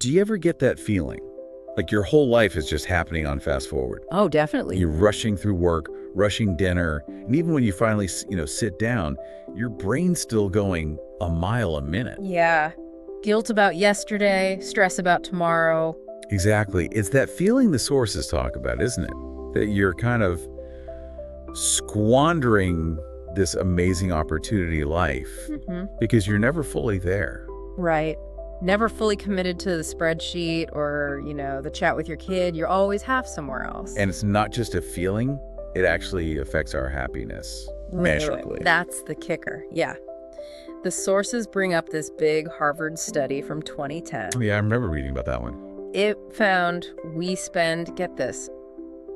Do you ever get that feeling? Like your whole life is just happening on fast forward. Oh, definitely. You're rushing through work, rushing dinner, and even when you finally, sit down, your brain's still going a mile a minute. Yeah. Guilt about yesterday, stress about tomorrow. Exactly. It's that feeling the sources talk about, isn't it? That you're kind of squandering this amazing opportunity life because you're never fully there. Right. Never fully committed to the spreadsheet or, the chat with your kid. You're always half somewhere else. And it's not just a feeling, it actually affects our happiness measurably. That's the kicker. Yeah. The sources bring up this big Harvard study from 2010. Oh, yeah, I remember reading about that one. It found we spend, get this,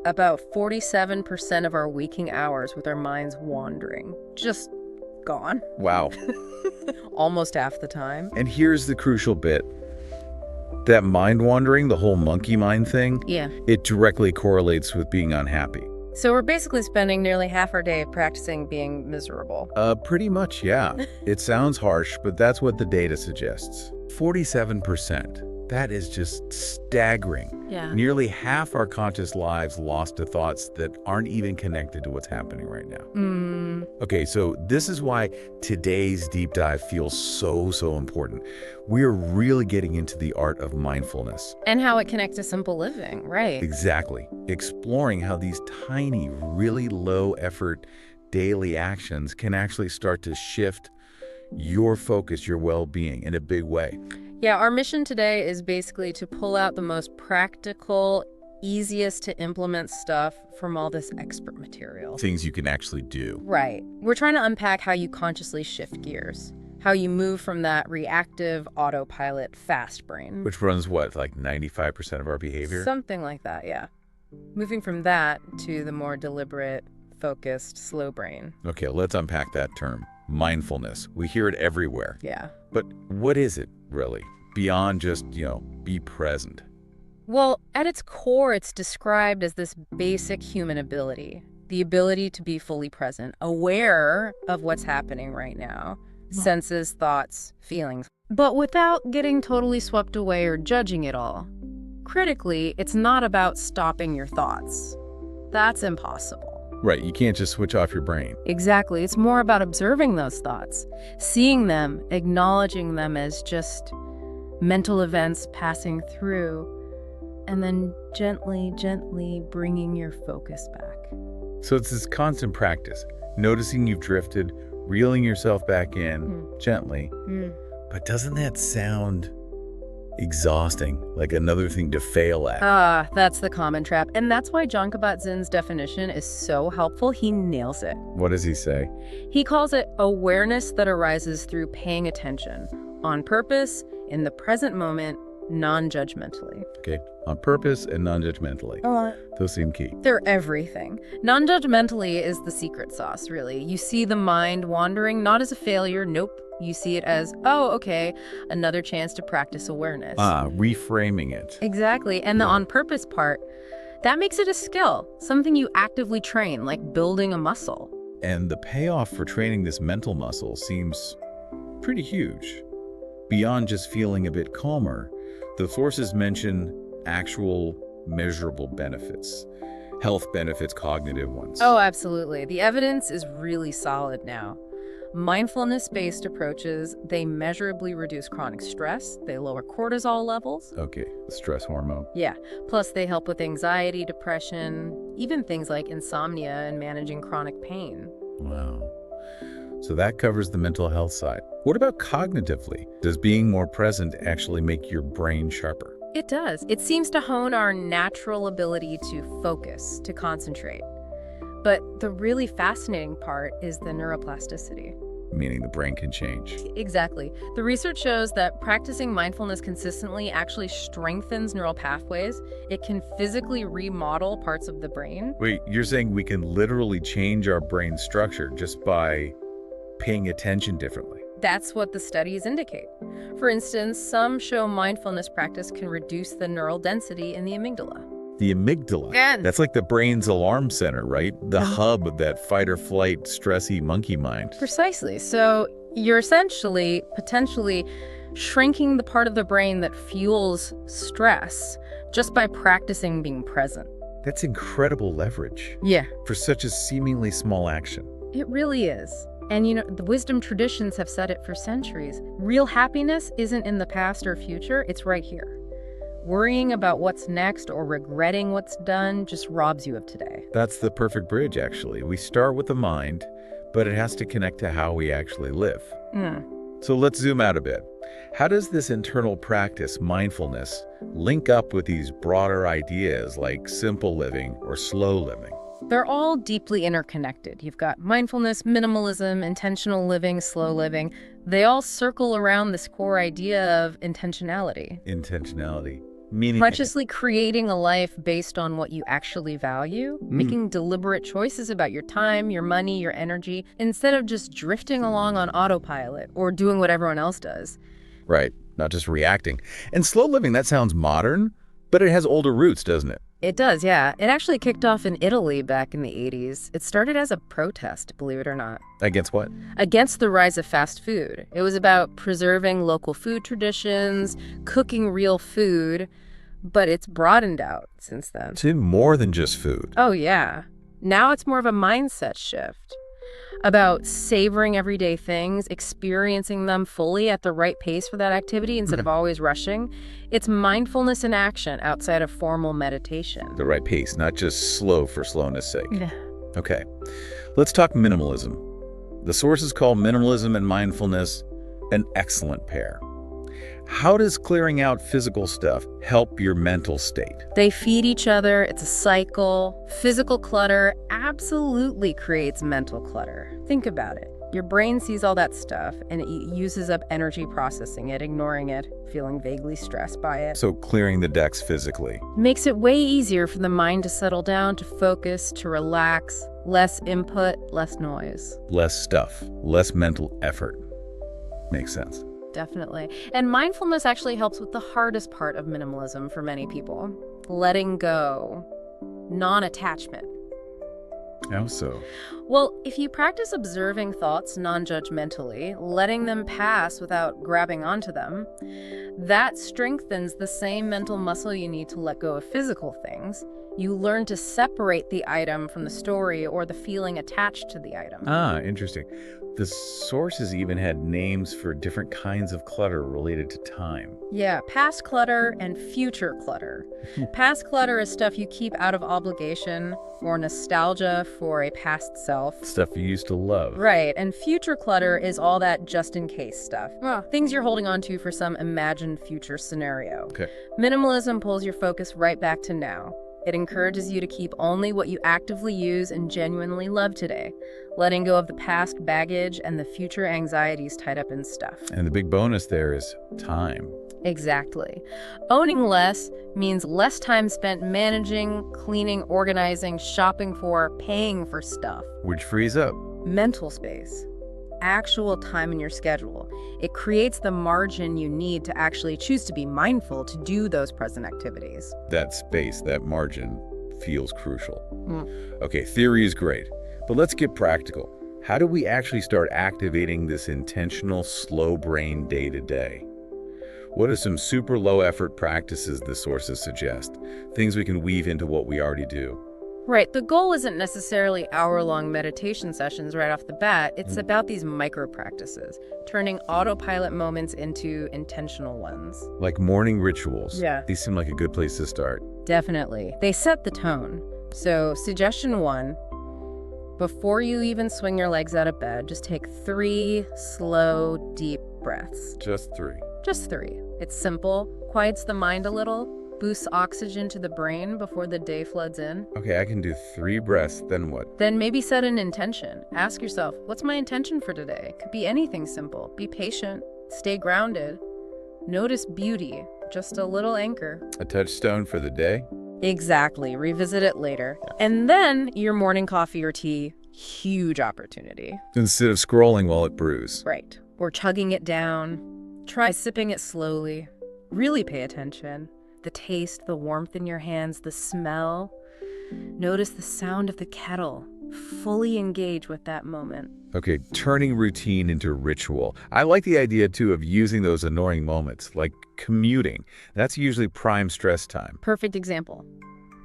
about 47% of our waking hours with our minds wandering. Just gone. Wow. Almost half the time. And here's the crucial bit. That mind wandering, the whole monkey mind thing, it directly correlates with being unhappy. So we're basically spending nearly half our day practicing being miserable. Pretty much, yeah. It sounds harsh, but that's what the data suggests. 47%. That is just staggering. Yeah. Nearly half our conscious lives lost to thoughts that aren't even connected to what's happening right now. Okay, so this is why today's deep dive feels so important. We're really getting into the art of mindfulness. And how it connects to simple living, right? Exactly. Exploring how these tiny, really low-effort daily actions can actually start to shift your focus, your well-being in a big way. Yeah, our mission today is basically to pull out the most practical, easiest to implement stuff from all this expert material. Things you can actually do. Right. We're trying to unpack how you consciously shift gears, how you move from that reactive autopilot fast brain. Which runs what, like 95% of our behavior? Something like that, yeah. Moving from that to the more deliberate, focused, slow brain. Okay, let's unpack that term. Mindfulness. We hear it everywhere. Yeah. But what is it, really? Beyond just, be present. Well, at its core, it's described as this basic human ability. The ability to be fully present, aware of what's happening right now. Senses, thoughts, feelings. But without getting totally swept away or judging it all. Critically, it's not about stopping your thoughts. That's impossible. Right, you can't just switch off your brain. Exactly. It's more about observing those thoughts, seeing them, acknowledging them as just mental events passing through, and then gently bringing your focus back. So it's this constant practice, noticing you've drifted, reeling yourself back in gently. But doesn't that sound exhausting, like another thing to fail at? That's the common trap. And that's why Jon Kabat-Zinn's definition is so helpful. He nails it. What does he say? He calls it awareness that arises through paying attention, on purpose, in the present moment, non-judgmentally. Okay, on purpose and non-judgmentally. Those seem key. They're everything. Non-judgmentally is the secret sauce, really. You see the mind wandering not as a failure, nope. You see it as, oh, okay, another chance to practice awareness. Reframing it. Exactly. And the on-purpose part, that makes it a skill, something you actively train, like building a muscle. And the payoff for training this mental muscle seems pretty huge. Beyond just feeling a bit calmer, the sources mention actual measurable benefits. Health benefits, cognitive ones. Oh, absolutely. The evidence is really solid now. Mindfulness-based approaches, they measurably reduce chronic stress, they lower cortisol levels. Okay, the stress hormone. Yeah, plus they help with anxiety, depression, even things like insomnia and managing chronic pain. Wow. So that covers the mental health side. What about cognitively? Does being more present actually make your brain sharper? It does. It seems to hone our natural ability to focus, to concentrate. But the really fascinating part is the neuroplasticity. Meaning the brain can change. Exactly. The research shows that practicing mindfulness consistently actually strengthens neural pathways. It can physically remodel parts of the brain. Wait, you're saying we can literally change our brain structure just by paying attention differently? That's what the studies indicate. For instance, some show mindfulness practice can reduce the neural density in the amygdala. The amygdala. That's like the brain's alarm center, right? The hub of that fight or flight, stressy monkey mind. Precisely. So you're essentially, potentially shrinking the part of the brain that fuels stress just by practicing being present. That's incredible leverage Yeah, for such a seemingly small action. it really is. And the wisdom traditions have said it for centuries. Real happiness isn't in the past or future, it's right here. Worrying about what's next or regretting what's done just robs you of today. That's the perfect bridge, actually. We start with the mind, but it has to connect to how we actually live. So let's zoom out a bit. How does this internal practice, mindfulness, link up with these broader ideas like simple living or slow living? They're all deeply interconnected. You've got mindfulness, minimalism, intentional living, slow living. They all circle around this core idea of intentionality. Intentionality. Meaning Consciously creating a life based on what you actually value, making deliberate choices about your time, your money, your energy, instead of just drifting along on autopilot or doing what everyone else does. Right, not just reacting. And slow living, that sounds modern, but it has older roots, doesn't it? It does, yeah. It actually kicked off in Italy back in the 80s. It started as a protest, believe it or not. Against what? Against the rise of fast food. It was about preserving local food traditions, cooking real food, but it's broadened out since then. To more than just food. Oh, yeah. Now it's more of a mindset shift about savoring everyday things, experiencing them fully at the right pace for that activity instead of always rushing. It's mindfulness in action outside of formal meditation. The right pace, not just slow for slowness' sake. Yeah. Okay, let's talk minimalism. The sources call minimalism and mindfulness an excellent pair. How does clearing out physical stuff help your mental state? They feed each other. It's a cycle. Physical clutter absolutely creates mental clutter. Think about it. Your brain sees all that stuff and it uses up energy processing it, ignoring it, feeling vaguely stressed by it. So clearing the decks physically. Makes it way easier for the mind to settle down, to focus, to relax. Less input, less noise. Less stuff, less mental effort. Makes sense. Definitely. And mindfulness actually helps with the hardest part of minimalism for many people. Letting go. Non-attachment. How so? Well, if you practice observing thoughts non-judgmentally, letting them pass without grabbing onto them, that strengthens the same mental muscle you need to let go of physical things. You learn to separate the item from the story or the feeling attached to the item. Ah, interesting. The sources even had names for different kinds of clutter related to time. Yeah, past clutter and future clutter. Past clutter is stuff you keep out of obligation or nostalgia for a past self. Stuff you used to love. Right, and future clutter is all that just-in-case stuff. Things you're holding on to for some imagined future scenario. Okay. Minimalism pulls your focus right back to now. It encourages you to keep only what you actively use and genuinely love today, letting go of the past baggage and the future anxieties tied up in stuff. And the big bonus there is time. Exactly. Owning less means less time spent managing, cleaning, organizing, shopping for, paying for stuff. Which frees up. Mental space. Actual time in your schedule. It creates the margin you need to actually choose to be mindful to do those present activities. That space, that margin, feels crucial. Okay, theory is great, but let's get practical. How do we actually start activating this intentional, slow brain day to day? What are some super low effort practices the sources suggest? Things we can weave into what we already do? Right. The goal isn't necessarily hour-long meditation sessions right off the bat. It's about these micro-practices, turning autopilot moments into intentional ones. Like morning rituals. Yeah. These seem like a good place to start. Definitely. They set the tone. So, suggestion 1, before you even swing your legs out of bed, just take 3 slow, deep breaths. Just 3. Just 3. It's simple, quiets the mind a little, boosts oxygen to the brain before the day floods in. Okay, I can do 3 breaths, then what? Then maybe set an intention. Ask yourself, what's my intention for today? Could be anything simple. Be patient. Stay grounded. Notice beauty. Just a little anchor. A touchstone for the day? Exactly. Revisit it later. And then your morning coffee or tea, huge opportunity. Instead of scrolling while it brews. Right. Or chugging it down. Try sipping it slowly. Really pay attention. The taste, the warmth in your hands, the smell. Notice the sound of the kettle. fully engage with that moment. Okay, turning routine into ritual. I like the idea, too, of using those annoying moments, like commuting. That's usually prime stress time. Perfect example.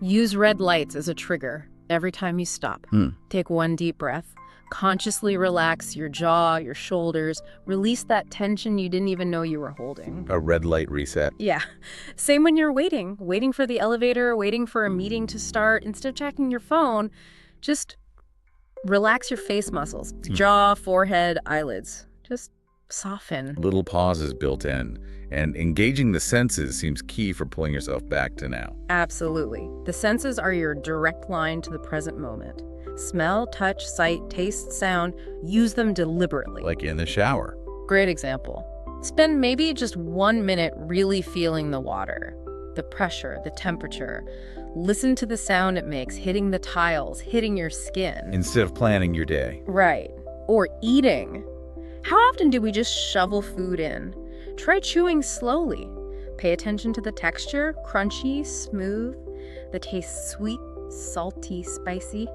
Use red lights as a trigger every time you stop. Take one deep breath. Consciously relax your jaw, your shoulders. Release that tension you didn't even know you were holding. A red light reset. Yeah. Same when you're waiting for the elevator, waiting for a meeting to start. Instead of checking your phone, just relax your face muscles. Jaw, forehead, eyelids. Just soften. Little pauses built in. And engaging the senses seems key for pulling yourself back to now. Absolutely. The senses are your direct line to the present moment. Smell, touch, sight, taste, sound. Use them deliberately. Like in the shower. Great example. Spend maybe just 1 minute really feeling the water, the pressure, the temperature. Listen to the sound it makes, hitting the tiles, hitting your skin. Instead of planning your day. Right. Or eating. How often do we just shovel food in? Try chewing slowly. Pay attention to the texture, crunchy, smooth. The taste, sweet, salty, spicy.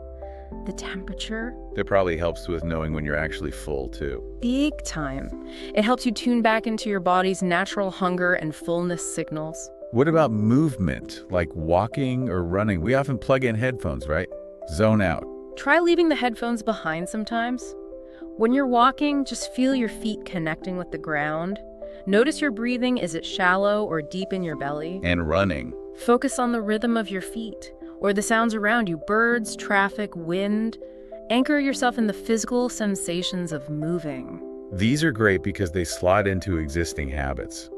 The temperature. That probably helps with knowing when you're actually full, too. Big time. It helps you tune back into your body's natural hunger and fullness signals. What about movement, like walking or running? We often plug in headphones, right? Zone out. Try leaving the headphones behind sometimes. When you're walking, just feel your feet connecting with the ground. Notice your breathing. Is it shallow or deep in your belly? And running. Focus on the rhythm of your feet or the sounds around you, birds, traffic, wind. Anchor yourself in the physical sensations of moving. These are great because they slot into existing habits.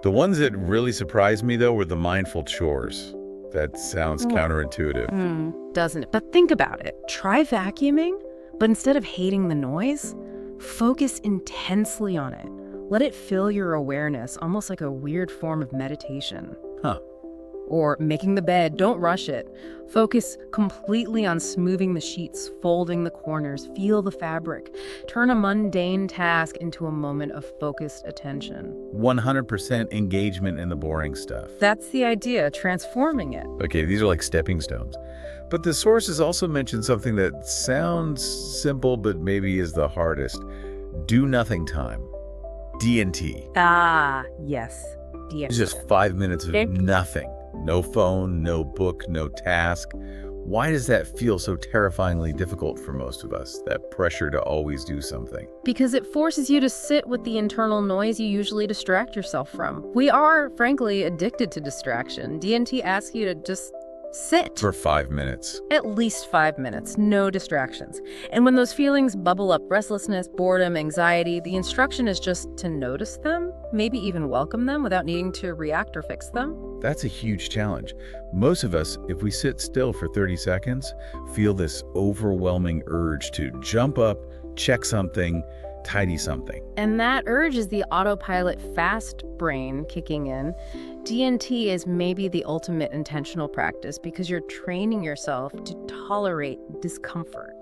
The ones that really surprised me, though, were the mindful chores. That sounds counterintuitive. Doesn't it? But think about it. Try vacuuming, but instead of hating the noise, focus intensely on it. Let it fill your awareness, almost like a weird form of meditation. Huh. Or making the bed, don't rush it. Focus completely on smoothing the sheets, folding the corners, feel the fabric. Turn a mundane task into a moment of focused attention. 100% engagement in the boring stuff. That's the idea, transforming it. Okay, these are like stepping stones. But the sources also mention something that sounds simple but maybe is the hardest. Do nothing time. D&T. Ah, yes. It's just 5 minutes of nothing. No phone, no book, no task. Why does that feel so terrifyingly difficult for most of us, that pressure to always do something? Because it forces you to sit with the internal noise you usually distract yourself from. We are, frankly, addicted to distraction. D&T asks you to just sit. For 5 minutes. At least 5 minutes, no distractions. And when those feelings bubble up, restlessness, boredom, anxiety, the instruction is just to notice them, maybe even welcome them without needing to react or fix them. That's a huge challenge. Most of us, if we sit still for 30 seconds, feel this overwhelming urge to jump up, check something, tidy something. And that urge is the autopilot fast brain kicking in. D&T is maybe the ultimate intentional practice because you're training yourself to tolerate discomfort,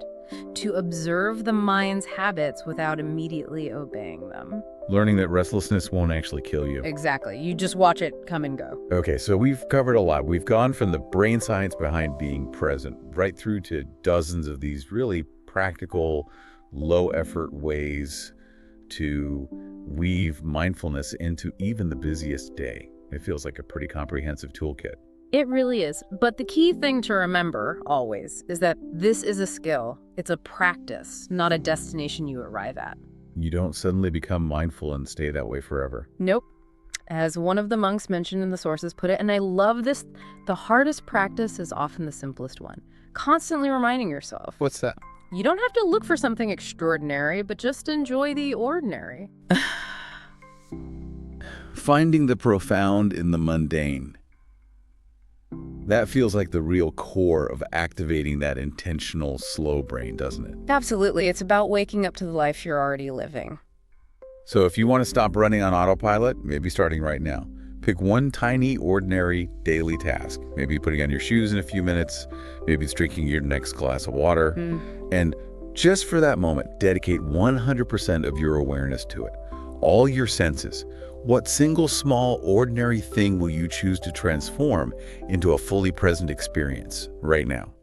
to observe the mind's habits without immediately obeying them. Learning that restlessness won't actually kill you. Exactly. You just watch it come and go. Okay, so we've covered a lot. We've gone from the brain science behind being present right through to dozens of these really practical, low-effort ways to weave mindfulness into even the busiest day. It feels like a pretty comprehensive toolkit. It really is. But the key thing to remember, always, is that this is a skill. It's a practice, not a destination you arrive at. You don't suddenly become mindful and stay that way forever. Nope. As one of the monks mentioned in the sources put it, and I love this, the hardest practice is often the simplest one. Constantly reminding yourself. What's that? You don't have to look for something extraordinary, but just enjoy the ordinary. Finding the profound in the mundane. That feels like the real core of activating that intentional slow brain, doesn't it? Absolutely. It's about waking up to the life you're already living. So if you want to stop running on autopilot, maybe starting right now. Pick one tiny, ordinary, daily task. Maybe putting on your shoes in a few minutes. Maybe it's drinking your next glass of water. And just for that moment, dedicate 100% of your awareness to it. All your senses. What single small, ordinary thing will you choose to transform into a fully present experience right now?